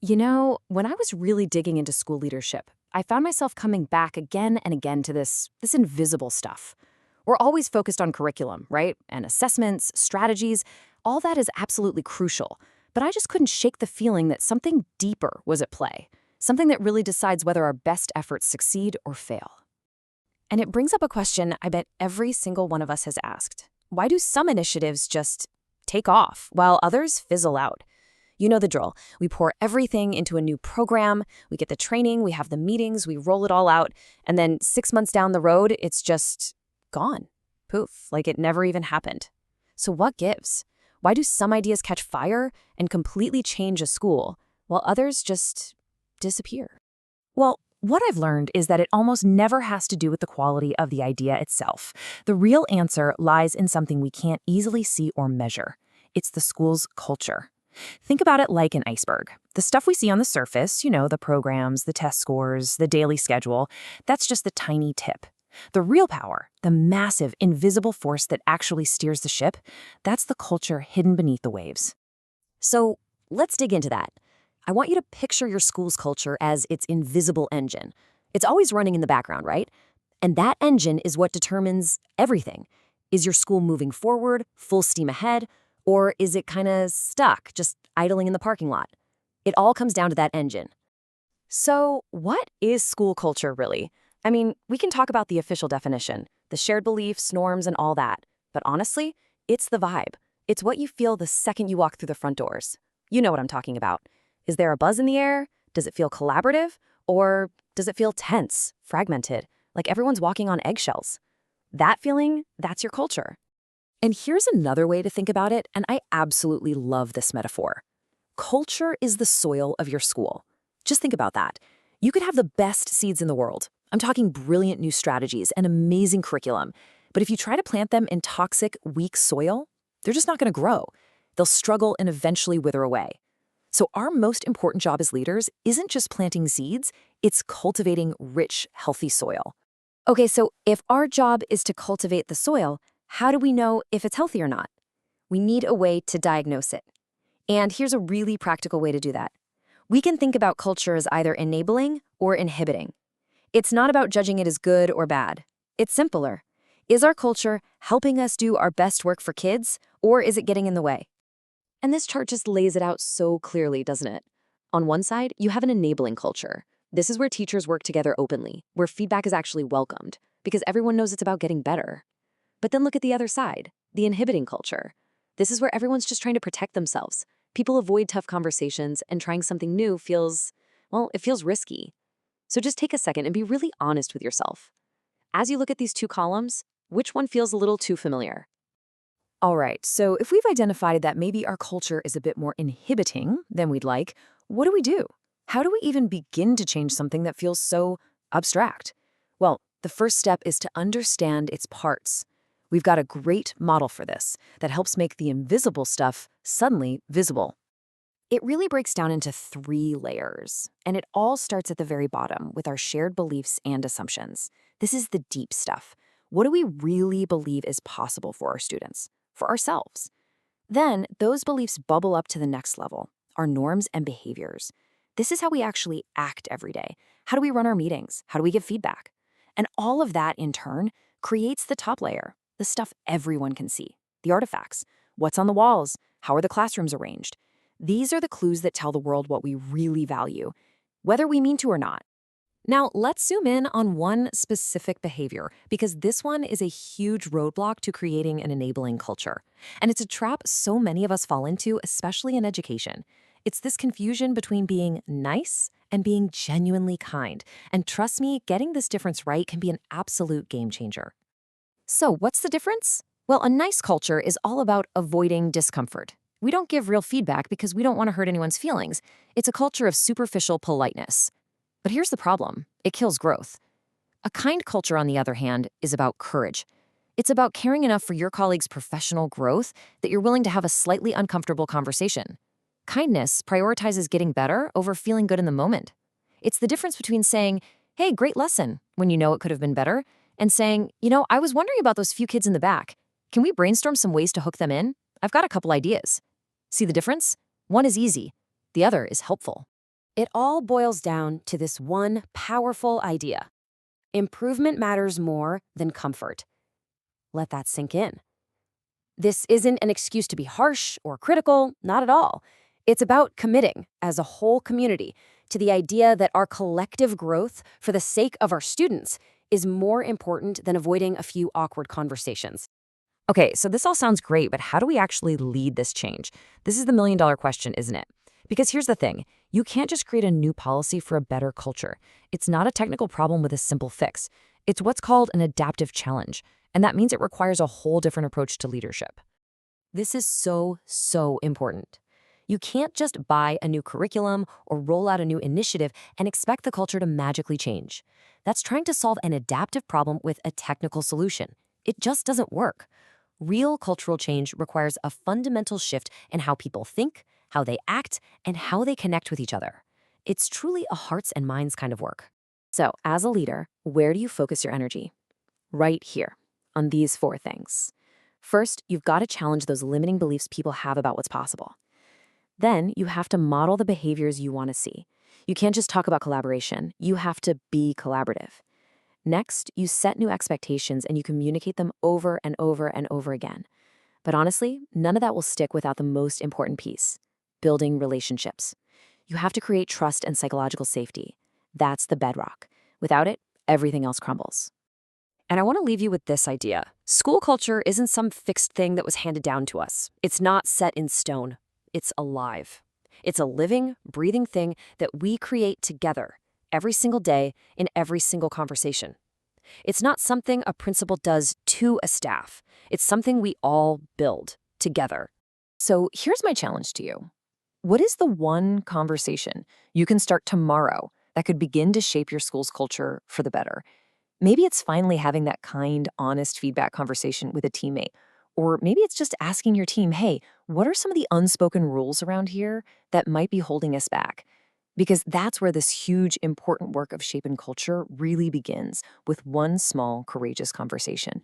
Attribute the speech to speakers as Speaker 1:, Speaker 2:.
Speaker 1: When I was really digging into school leadership, I found myself coming back again and again to this invisible stuff. We're always focused on curriculum, right? And assessments, strategies, all that is absolutely crucial. But I just couldn't shake the feeling that something deeper was at play, something that really decides whether our best efforts succeed or fail. And it brings up a question I bet every single one of us has asked. Why do some initiatives just take off while others fizzle out? You know the drill. We pour everything into a new program, we get the training, we have the meetings, we roll it all out, and then 6 months down the road, it's just gone. Poof, like it never even happened. So what gives? Why do some ideas catch fire and completely change a school, while others just disappear? Well, what I've learned is that it almost never has to do with the quality of the idea itself. The real answer lies in something we can't easily see or measure. It's the school's culture. Think about it like an iceberg. The stuff we see on the surface, the programs, the test scores, the daily schedule, that's just the tiny tip. The real power, the massive, invisible force that actually steers the ship, that's the culture hidden beneath the waves. So let's dig into that. I want you to picture your school's culture as its invisible engine. It's always running in the background, right? And that engine is what determines everything. Is your school moving forward, full steam ahead, or is it kind of stuck, just idling in the parking lot? It all comes down to that engine. So what is school culture really? I mean, we can talk about the official definition, the shared beliefs, norms, and all that. But honestly, it's the vibe. It's what you feel the second you walk through the front doors. You know what I'm talking about. Is there a buzz in the air? Does it feel collaborative? Or does it feel tense, fragmented, like everyone's walking on eggshells? That feeling, that's your culture. And here's another way to think about it, and I absolutely love this metaphor. Culture is the soil of your school. Just think about that. You could have the best seeds in the world. I'm talking brilliant new strategies and amazing curriculum. But if you try to plant them in toxic, weak soil, they're just not going to grow. They'll struggle and eventually wither away. So our most important job as leaders isn't just planting seeds, it's cultivating rich, healthy soil. Okay, so if our job is to cultivate the soil, how do we know if it's healthy or not? We need a way to diagnose it. And here's a really practical way to do that. We can think about culture as either enabling or inhibiting. It's not about judging it as good or bad. It's simpler. Is our culture helping us do our best work for kids, or is it getting in the way? And this chart just lays it out so clearly, doesn't it? On one side, you have an enabling culture. This is where teachers work together openly, where feedback is actually welcomed, because everyone knows it's about getting better. But then look at the other side, the inhibiting culture. This is where everyone's just trying to protect themselves. People avoid tough conversations, and trying something new feels risky. So just take a second and be really honest with yourself. As you look at these two columns, which one feels a little too familiar? All right, so if we've identified that maybe our culture is a bit more inhibiting than we'd like, what do we do? How do we even begin to change something that feels so abstract? Well, the first step is to understand its parts. We've got a great model for this that helps make the invisible stuff suddenly visible. It really breaks down into 3 layers, and it all starts at the very bottom with our shared beliefs and assumptions. This is the deep stuff. What do we really believe is possible for our students, for ourselves? Then those beliefs bubble up to the next level, our norms and behaviors. This is how we actually act every day. How do we run our meetings? How do we give feedback? And all of that, in turn, creates the top layer, the stuff everyone can see, the artifacts. What's on the walls? How are the classrooms arranged? These are the clues that tell the world what we really value, whether we mean to or not. Now, let's zoom in on one specific behavior, because this one is a huge roadblock to creating an enabling culture. And it's a trap so many of us fall into, especially in education. It's this confusion between being nice and being genuinely kind. And trust me, getting this difference right can be an absolute game changer. So what's the difference? Well, a nice culture is all about avoiding discomfort. We don't give real feedback because we don't want to hurt anyone's feelings. It's a culture of superficial politeness. But here's the problem. It kills growth. A kind culture, on the other hand, is about courage. It's about caring enough for your colleagues' professional growth that you're willing to have a slightly uncomfortable conversation. Kindness prioritizes getting better over feeling good in the moment. It's the difference between saying, "Hey, great lesson," when you know it could have been better, and saying, "I was wondering about those few kids in the back. Can we brainstorm some ways to hook them in? I've got a couple ideas." See the difference? One is easy. The other is helpful.
Speaker 2: It all boils down to this one powerful idea. Improvement matters more than comfort. Let that sink in. This isn't an excuse to be harsh or critical, not at all. It's about committing, as a whole community, to the idea that our collective growth for the sake of our students is more important than avoiding a few awkward conversations.
Speaker 1: Okay, so this all sounds great, but how do we actually lead this change? This is the million-dollar question, isn't it? Because here's the thing. You can't just create a new policy for a better culture. It's not a technical problem with a simple fix. It's what's called an adaptive challenge, and that means it requires a whole different approach to leadership.
Speaker 2: This is so important. You can't just buy a new curriculum or roll out a new initiative and expect the culture to magically change. That's trying to solve an adaptive problem with a technical solution. It just doesn't work. Real cultural change requires a fundamental shift in how people think, how they act, and how they connect with each other. It's truly a hearts and minds kind of work. So, as a leader, where do you focus your energy? Right here, on these four things. First, you've got to challenge those limiting beliefs people have about what's possible. Then, you have to model the behaviors you want to see. You can't just talk about collaboration. You have to be collaborative. Next, you set new expectations and you communicate them over and over and over again. But honestly, none of that will stick without the most important piece: building relationships. You have to create trust and psychological safety. That's the bedrock. Without it, everything else crumbles. And I want to leave you with this idea. School culture isn't some fixed thing that was handed down to us. It's not set in stone. It's alive. It's a living, breathing thing that we create together every single day in every single conversation. It's not something a principal does to a staff. It's something we all build together.
Speaker 1: So here's my challenge to you. What is the one conversation you can start tomorrow that could begin to shape your school's culture for the better? Maybe it's finally having that kind, honest feedback conversation with a teammate. Or maybe it's just asking your team, hey, what are some of the unspoken rules around here that might be holding us back? Because that's where this huge, important work of shaping culture really begins, with one small, courageous conversation.